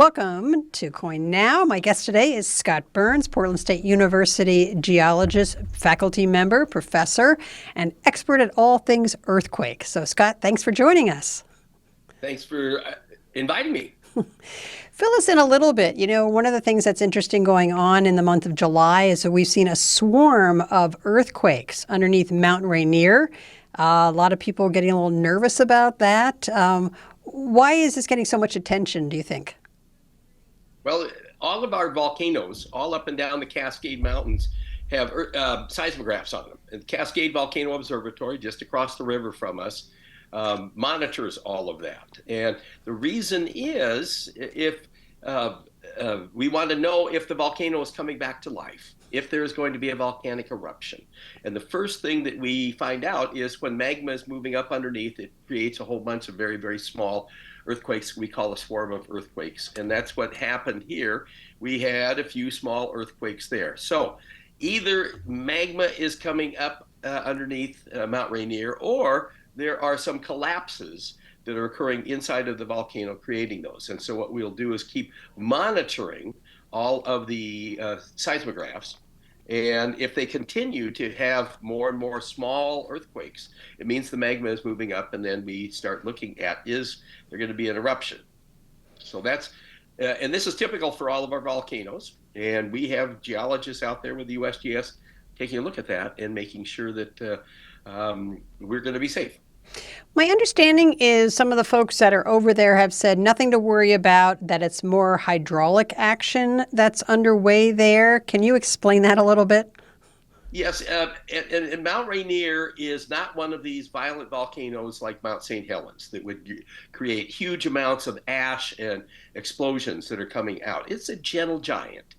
Welcome to KOIN Now. My guest today is Scott Burns, Portland State University geologist, faculty member, professor, and expert at all things earthquake. So, Scott, thanks for joining us. Thanks for inviting me. Fill us in a little bit. You know, one of the things that's interesting going on in the month of July is that we've seen a swarm of earthquakes underneath Mount Rainier. A lot of people getting a little nervous about that. Why is this getting so much attention, do you think? Well, all of our volcanoes, all up and down the Cascade Mountains, have seismographs on them. And the Cascade Volcano Observatory, just across the river from us, monitors all of that. And the reason is if we want to know if the volcano is coming back to life, if there's going to be a volcanic eruption. And the first thing that we find out is when magma is moving up underneath, it creates a whole bunch of very, very small earthquakes we call a swarm of earthquakes. And that's what happened here. We had a few small earthquakes there. So either magma is coming up underneath Mount Rainier, or there are some collapses that are occurring inside of the volcano creating those. And so what we'll do is keep monitoring all of the seismographs. And if they continue to have more and more small earthquakes, it means the magma is moving up, and then we start looking at, is there going to be an eruption? So that's, and this is typical for all of our volcanoes. And we have geologists out there with the USGS taking a look at that and making sure that we're going to be safe. My understanding is some of the folks that are over there have said nothing to worry about, that it's more hydraulic action that's underway there. Can you explain that a little bit? Yes, and Mount Rainier is not one of these violent volcanoes like Mount St. Helens that would create huge amounts of ash and explosions that are coming out. It's a gentle giant.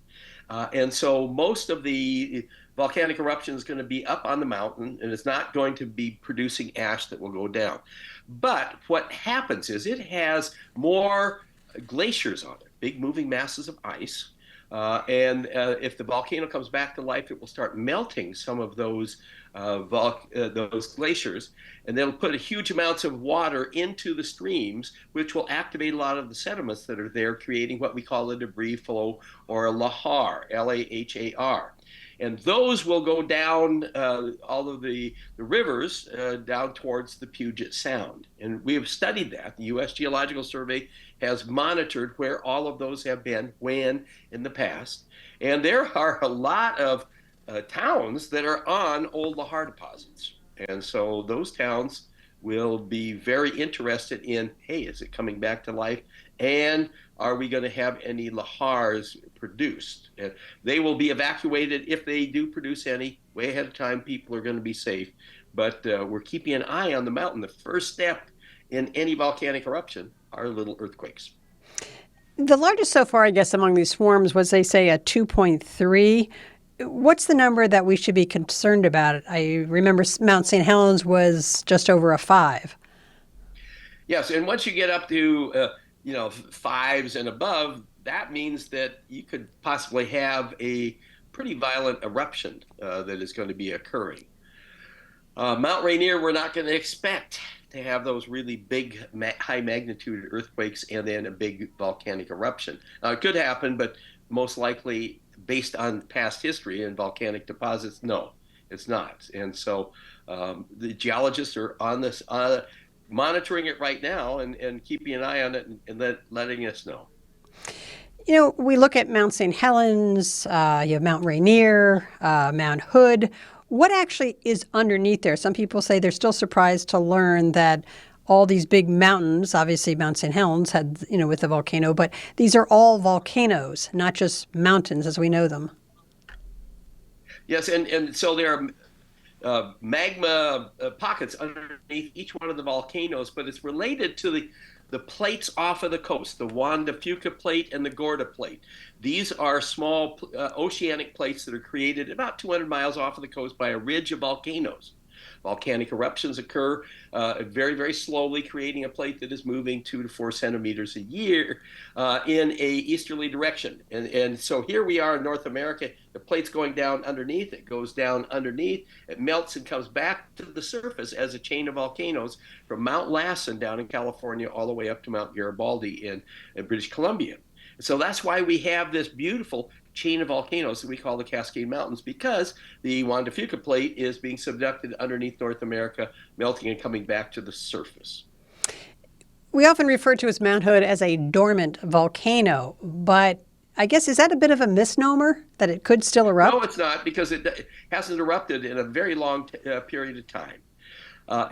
And so most of the volcanic eruption is going to be up on the mountain, and it's not going to be producing ash that will go down. But what happens is it has more glaciers on it, big moving masses of ice. And if the volcano comes back to life, it will start melting some of those glaciers, and they'll put huge amounts of water into the streams, which will activate a lot of the sediments that are there, creating what we call a debris flow, or a lahar, L-A-H-A-R. And those will go down all of the rivers down towards the Puget Sound. And we have studied that. The U.S. Geological Survey has monitored where all of those have been, when, in the past. And there are a lot of towns that are on old lahar deposits. And so those towns will be very interested in, hey, is it coming back to life? And are we going to have any lahars produced? And they will be evacuated if they do produce any. Way ahead of time, people are going to be safe. But we're keeping an eye on the mountain. The first step in any volcanic eruption are little earthquakes. The largest so far, I guess, among these swarms was, they say, a 2.3. What's the number that we should be concerned about? I remember Mount St. Helens was just over a 5. Yes, and once you get up to fives and above, that means that you could possibly have a pretty violent eruption that is going to be occurring. Mount Rainier, we're not going to expect to have those really big, high magnitude earthquakes and then a big volcanic eruption. Now, it could happen, but most likely, based on past history and volcanic deposits, no, it's not. And so the geologists are on this, monitoring it right now and keeping an eye on it and letting us know. You know, we look at Mount St. Helens, you have Mount Rainier, Mount Hood. What actually is underneath there? Some people say they're still surprised to learn that all these big mountains, obviously Mount St. Helens had, with the volcano, but these are all volcanoes, not just mountains as we know them. Yes, and so there are magma pockets underneath each one of the volcanoes, but it's related to the plates off of the coast, the Juan de Fuca plate and the Gorda plate. These are small oceanic plates that are created about 200 miles off of the coast by a ridge of volcanoes. Volcanic eruptions occur very, very slowly, creating a plate that is moving 2 to 4 centimeters a year in a easterly direction. And so here we are in North America. The plate's going down underneath. It goes down underneath. It melts and comes back to the surface as a chain of volcanoes from Mount Lassen down in California all the way up to Mount Garibaldi in British Columbia. So that's why we have this beautiful chain of volcanoes that we call the Cascade Mountains, because the Juan de Fuca plate is being subducted underneath North America, melting and coming back to the surface. We often refer to as Mount Hood as a dormant volcano, but I guess is that a bit of a misnomer that it could still No, erupt? it's not, because it hasn't erupted in a very long period of time. Uh,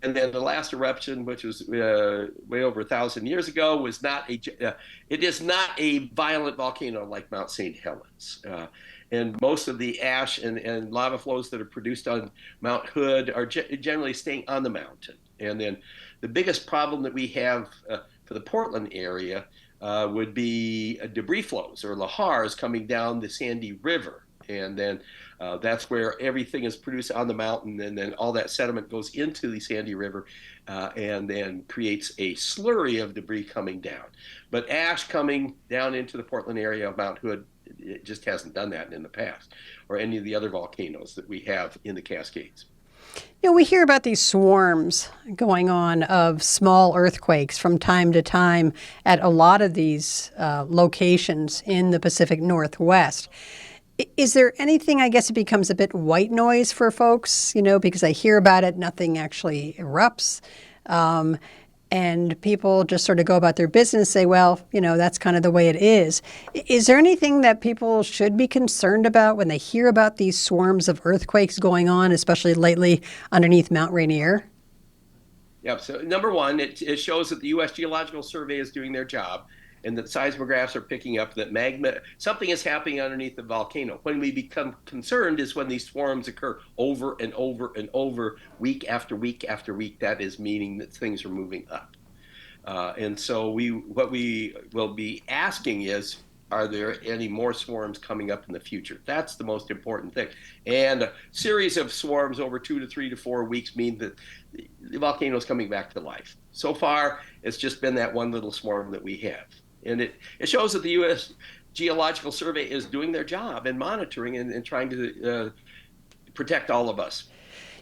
and then the last eruption, which was way over 1,000 years ago, was not it is not a violent volcano like Mount St. Helens. And most of the ash and lava flows that are produced on Mount Hood are generally staying on the mountain. And then the biggest problem that we have for the Portland area would be debris flows or lahars coming down the Sandy River. And then that's where everything is produced on the mountain, and then all that sediment goes into the Sandy River and then creates a slurry of debris coming down. But ash coming down into the Portland area of Mount Hood, it just hasn't done that in the past, or any of the other volcanoes that we have in the Cascades. We hear about these swarms going on of small earthquakes from time to time at a lot of these locations in the Pacific Northwest. Is there anything, I guess it becomes a bit white noise for folks, because I hear about it, nothing actually erupts. Um, and people just sort of go about their business, say, well, that's kind of the way it is. Is there anything that people should be concerned about when they hear about these swarms of earthquakes going on, especially lately underneath Mount Rainier? Yep. So number one, it shows that the U.S. Geological Survey is doing their job, and that seismographs are picking up that something is happening underneath the volcano. When we become concerned is when these swarms occur over and over and over, week after week after week. That is meaning that things are moving up. And so what we will be asking is, are there any more swarms coming up in the future? That's the most important thing. And a series of swarms over 2 to 3 to 4 weeks mean that the volcano is coming back to life. So far, it's just been that one little swarm that we have. And it shows that the U.S. Geological Survey is doing their job and monitoring and trying to protect all of us.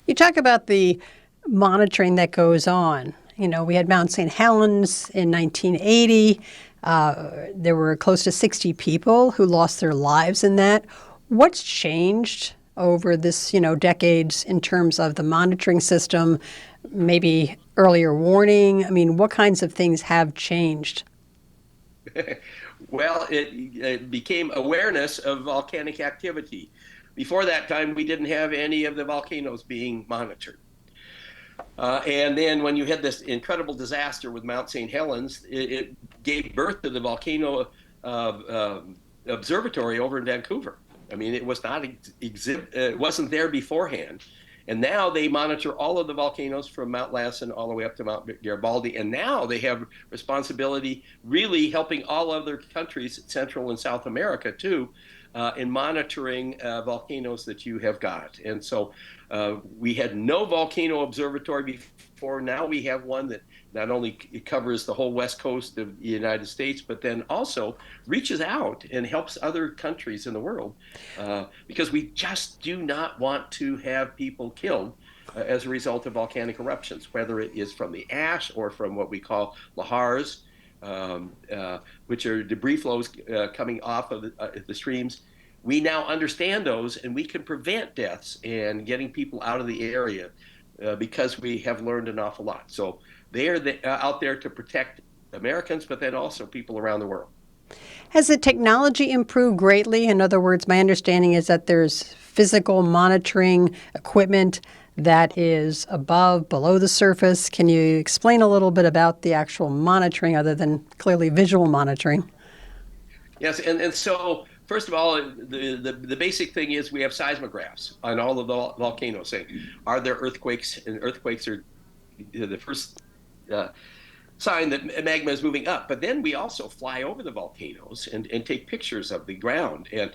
You talk about the monitoring that goes on. We had Mount St. Helens in 1980. There were close to 60 people who lost their lives in that. What's changed over this, decades in terms of the monitoring system, maybe earlier warning? I mean, what kinds of things have changed? Well, it became awareness of volcanic activity. Before that time, we didn't have any of the volcanoes being monitored. And then when you had this incredible disaster with Mount St. Helens, it gave birth to the volcano observatory over in Vancouver. I mean, it was not it wasn't there beforehand. And now they monitor all of the volcanoes from Mount Lassen all the way up to Mount Garibaldi. And now they have responsibility really helping all other countries, Central and South America too, in monitoring volcanoes that you have got. And so we had no volcano observatory before. Now we have one that not only covers the whole west coast of the United States, but then also reaches out and helps other countries in the world, because we just do not want to have people killed as a result of volcanic eruptions, whether it is from the ash or from what we call lahars, which are debris flows coming off of the streams. We now understand those, and we can prevent deaths and getting people out of the area because we have learned an awful lot. So they are out there to protect Americans, but then also people around the world. Has the technology improved greatly? In other words, my understanding is that there's physical monitoring equipment that is below the surface. Can you explain a little bit about the actual monitoring other than clearly visual monitoring? Yes, and so first of all, the basic thing is we have seismographs on all of the volcanoes saying, are there earthquakes? And earthquakes are the first sign that magma is moving up. But then we also fly over the volcanoes and take pictures of the ground and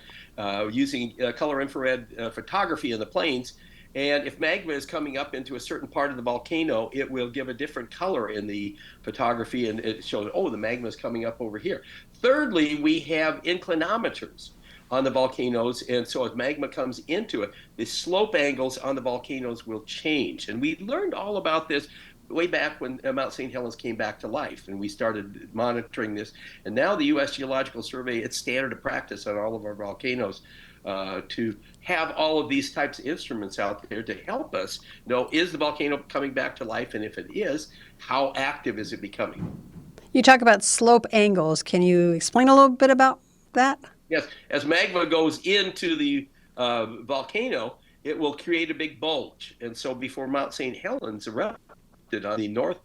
using color infrared photography in the plains. And if magma is coming up into a certain part of the volcano, it will give a different color in the photography, and it shows, oh, the magma is coming up over here. Thirdly, we have inclinometers on the volcanoes, and so as magma comes into it, the slope angles on the volcanoes will change. And we learned all about this way back when Mount St. Helens came back to life, and we started monitoring this. And now the U.S. Geological Survey, it's standard of practice on all of our volcanoes to have all of these types of instruments out there to help us know, is the volcano coming back to life, and if it is, how active is it becoming? You talk about slope angles. Can you explain a little bit about that? Yes, as magma goes into the volcano, it will create a big bulge. And so before Mount St. Helens erupted on the north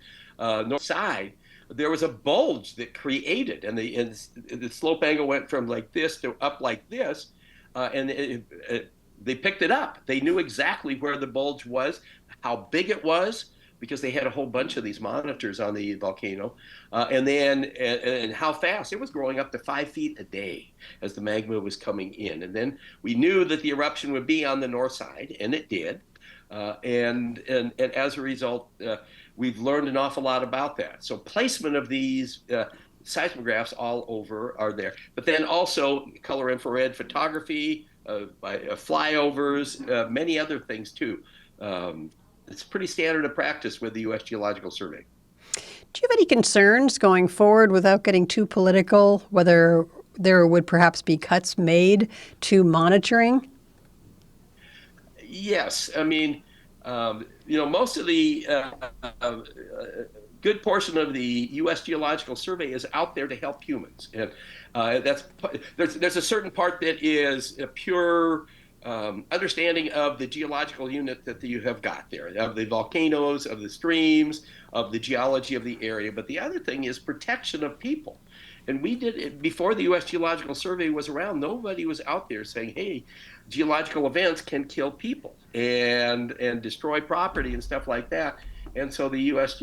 side, there was a bulge that created, and the slope angle went from like this to up like this, and they picked it up. They knew exactly where the bulge was, how big it was, because they had a whole bunch of these monitors on the volcano, and how fast it was growing, up to 5 feet a day as the magma was coming in. And then we knew that the eruption would be on the north side, and it did. And as a result, we've learned an awful lot about that. So placement of these seismographs all over are there, but then also color infrared photography, by flyovers, many other things too. It's pretty standard of practice with the U.S. Geological Survey. Do you have any concerns going forward, without getting too political, whether there would perhaps be cuts made to monitoring? Yes, I mean, most of the good portion of the U.S. Geological Survey is out there to help humans, and there's a certain part that is a pure understanding of the geological unit that you have got there, of the volcanoes, of the streams, of the geology of the area. But the other thing is protection of people. And we did it before the U.S. Geological Survey was around. Nobody was out there saying, hey, geological events can kill people and destroy property and stuff like that. And so the U.S.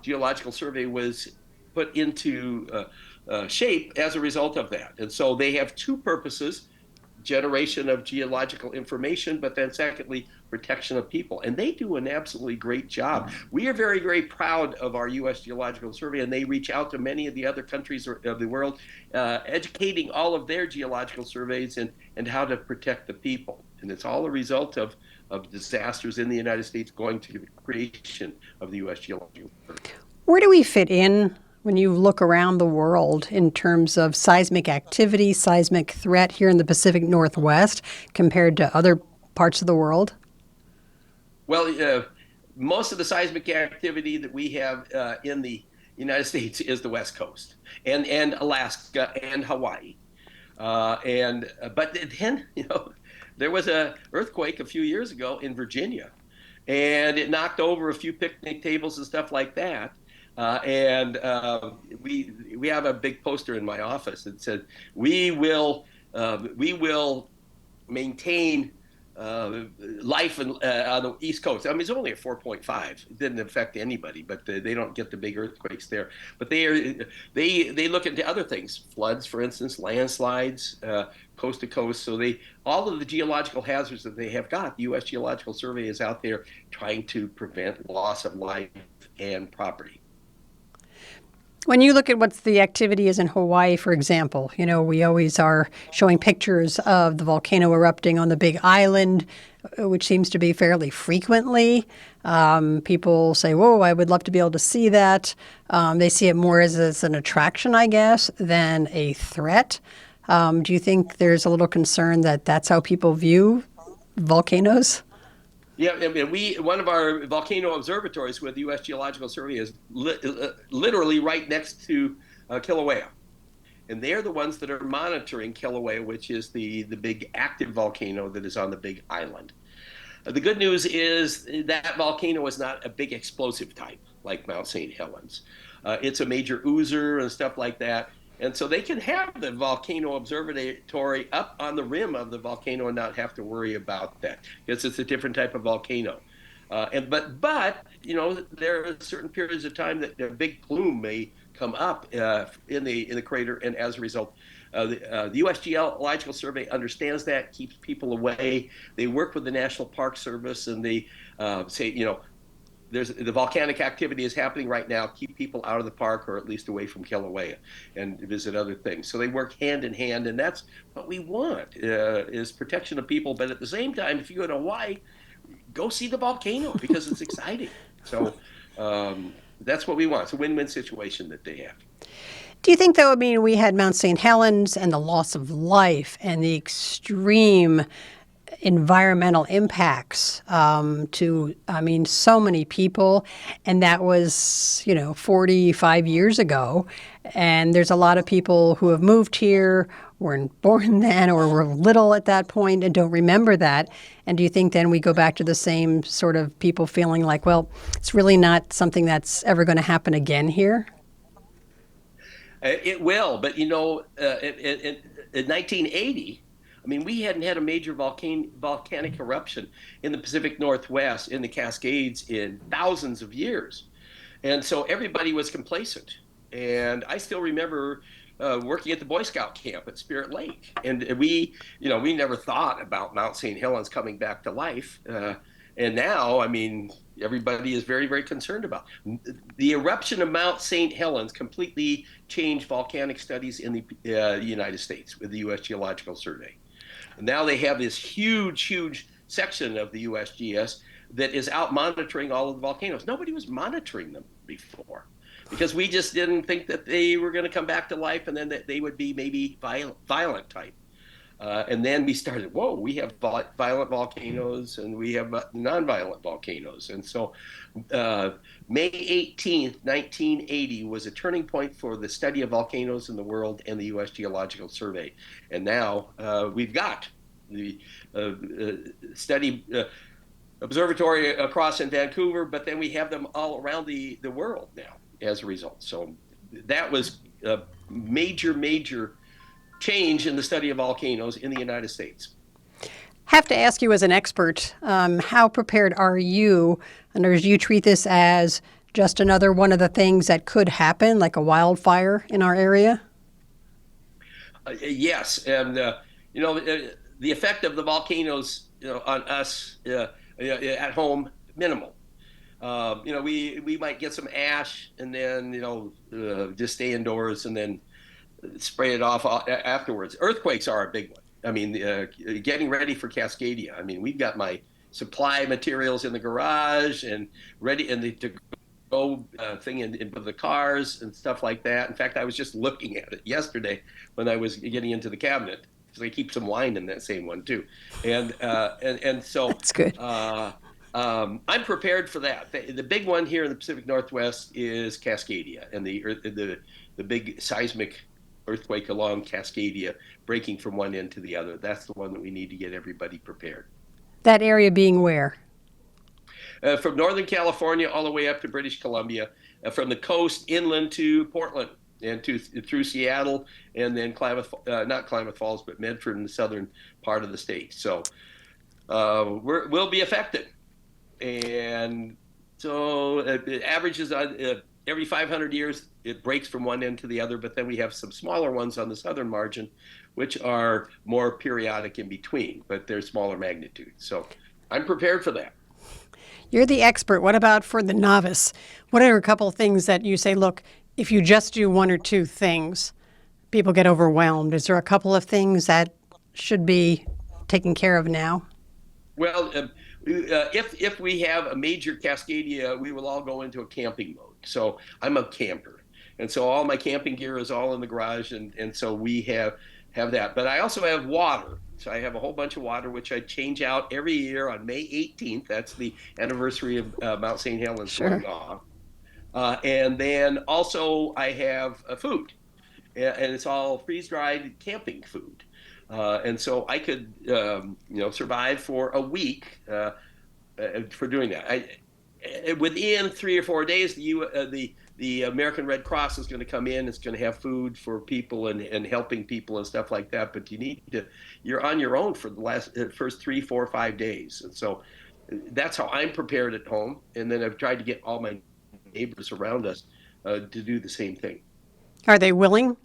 Geological Survey was put into shape as a result of that. And so they have two purposes: generation of geological information, but then secondly, protection of people. And they do an absolutely great job. We are very, very proud of our U.S. Geological Survey, and they reach out to many of the other countries of the world, educating all of their geological surveys and how to protect the people. And it's all a result of disasters in the United States going to the creation of the U.S. Geological Survey. Where do we fit in when you look around the world in terms of seismic activity, seismic threat here in the Pacific Northwest compared to other parts of the world? Well, most of the seismic activity that we have in the United States is the West Coast and Alaska and Hawaii. But then, there was an earthquake a few years ago in Virginia, and it knocked over a few picnic tables and stuff like that. We have a big poster in my office that said, we will maintain life on the East Coast. I mean, it's only a 4.5. It didn't affect anybody, but they don't get the big earthquakes there. But they look into other things: floods, for instance, landslides, coast to coast. So all of the geological hazards that they have got, the U.S. Geological Survey is out there trying to prevent loss of life and property. When you look at what the activity is in Hawaii, for example, we always are showing pictures of the volcano erupting on the Big Island, which seems to be fairly frequently. People say, whoa, I would love to be able to see that. They see it more as an attraction, I guess, than a threat. Do you think there's a little concern that that's how people view volcanoes? Yeah, I mean, one of our volcano observatories with the U.S. Geological Survey is literally right next to Kilauea. And they're the ones that are monitoring Kilauea, which is the big active volcano that is on the Big Island. The good news is that volcano is not a big explosive type like Mount St. Helens. It's a major oozer and stuff like that. And so they can have the volcano observatory up on the rim of the volcano and not have to worry about that, because it's a different type of volcano. But there are certain periods of time that a big plume may come up in the crater, and as a result, the U.S. Geological Survey understands that, keeps people away. They work with the National Park Service, and they say, the volcanic activity is happening right now. Keep people out of the park, or at least away from Kilauea, and visit other things. So they work hand in hand, and that's what we want, is protection of people. But at the same time, if you go to Hawaii, go see the volcano, because it's exciting. So That's what we want. It's a win-win situation that they have. Do you think, though, I mean, we had Mount St. Helens and the loss of life and the extreme environmental impacts to, I mean, so many people. And that was, 45 years ago. And there's a lot of people who have moved here, weren't born then, or were little at that point and don't remember that. And do you think then we go back to the same sort of people feeling like, well, it's really not something that's ever going to happen again here? It will, but in 1980, I mean, we hadn't had a major volcanic eruption in the Pacific Northwest, in the Cascades, in thousands of years. And so everybody was complacent. And I still remember working at the Boy Scout camp at Spirit Lake. And we never thought about Mount St. Helens coming back to life. And now, I mean, everybody is very, very concerned about. The eruption of Mount St. Helens completely changed volcanic studies in the United States with the U.S. Geological Survey. And now they have this huge, huge section of the USGS that is out monitoring all of the volcanoes. Nobody was monitoring them before because we just didn't think that they were going to come back to life and then that they would be maybe violent type. And then we started, whoa, we have violent volcanoes and we have nonviolent volcanoes. And so May 18th, 1980 was a turning point for the study of volcanoes in the world and the U.S. Geological Survey. And now we've got the study observatory across in Vancouver, but then we have them all around the world now as a result. So that was a major, major change in the study of volcanoes in the United States. Have to ask you as an expert, how prepared are you? And do you treat this as just another one of the things that could happen, like a wildfire in our area? Yes, and the effect of the volcanoes, on us at home, minimal. We might get some ash and then just stay indoors and then spray it off afterwards. Earthquakes are a big one. I mean, getting ready for Cascadia. I mean, we've got my supply materials in the garage and ready and the to go thing in the cars and stuff like that. In fact, I was just looking at it yesterday when I was getting into the cabinet because I keep some wine in that same one too, and so That's good. I'm prepared for that. The big one here in the Pacific Northwest is Cascadia and the big seismic earthquake along Cascadia, breaking from one end to the other. That's the one that we need to get everybody prepared. That area being where? From Northern California all the way up to British Columbia, from the coast inland to Portland and through Seattle, and then not Klamath Falls, but Medford in the southern part of the state. So we'll be affected. And so it averages on every 500 years, it breaks from one end to the other, but then we have some smaller ones on the southern margin, which are more periodic in between, but they're smaller magnitude. So I'm prepared for that. You're the expert. What about for the novice? What are a couple of things that you say, look, if you just do one or two things, people get overwhelmed? Is there a couple of things that should be taken care of now? Well, if we have a major Cascadia, we will all go into a camping mode. So I'm a camper, and so all my camping gear is all in the garage, and so we have that. But I also have water. So I have a whole bunch of water, which I change out every year on May 18th. That's the anniversary of Mount St. Helens Sure. going off. And then also I have food, and it's all freeze-dried camping food. And so I could, survive for a week for doing that. Within 3 or 4 days, the American Red Cross is going to come in. It's going to have food for people and helping people and stuff like that. But you're on your own for the first 3, 4, 5 days. And so that's how I'm prepared at home. And then I've tried to get all my neighbors around us to do the same thing. Are they willing?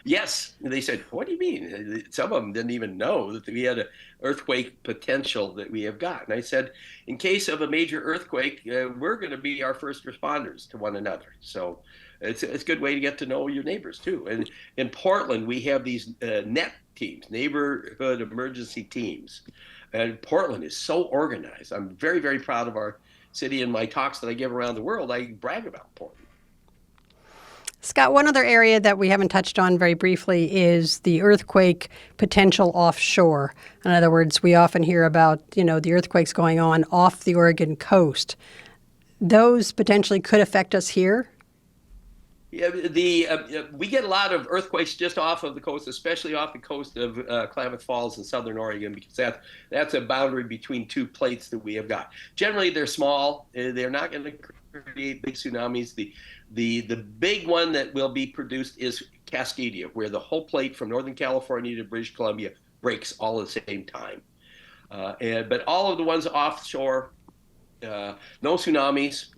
Yes, they said, what do you mean? Some of them didn't even know that we had an earthquake potential that we have got. And I said, in case of a major earthquake, we're going to be our first responders to one another. So it's a good way to get to know your neighbors too. And in Portland, we have these NET teams, neighborhood emergency teams. And Portland is so organized. I'm very, very proud of our city in my talks that I give around the world, I brag about Portland. Scott, one other area that we haven't touched on very briefly is the earthquake potential offshore. In other words, we often hear about, the earthquakes going on off the Oregon coast. Those potentially could affect us here. Yeah, we get a lot of earthquakes just off of the coast, especially off the coast of Klamath Falls in southern Oregon, because that's a boundary between two plates that we have got. Generally, they're small. They're not going to create big tsunamis. The big one that will be produced is Cascadia, where the whole plate from Northern California to British Columbia breaks all at the same time. But all of the ones offshore, no tsunamis,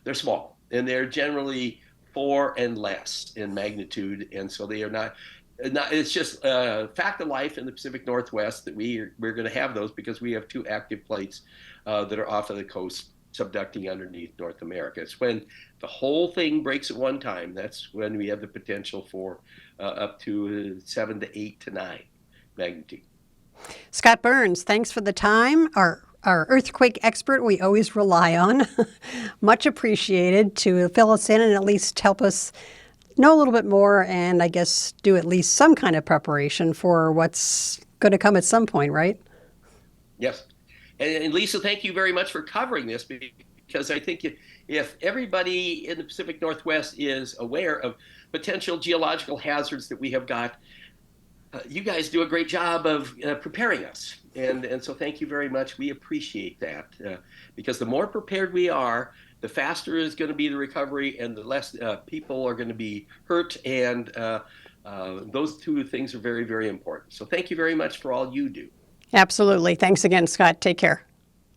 they're small. And they're generally 4 and less in magnitude, and so they are not. It's just a fact of life in the Pacific Northwest that we're going to have those because we have two active plates that are off of the coast subducting underneath North America. It's when the whole thing breaks at one time. That's when we have the potential for up to 7 to 8 to 9 magnitude. Scott Burns, thanks for the time. Our earthquake expert we always rely on. Much appreciated to fill us in and at least help us know a little bit more and I guess do at least some kind of preparation for what's going to come at some point, right? Yes. And Lisa, thank you very much for covering this because I think if everybody in the Pacific Northwest is aware of potential geological hazards that we have got, you guys do a great job of preparing us. And so thank you very much. We appreciate that because the more prepared we are, the faster is going to be the recovery and the less people are going to be hurt. And those two things are very, very important. So thank you very much for all you do. Absolutely. Thanks again, Scott. Take care.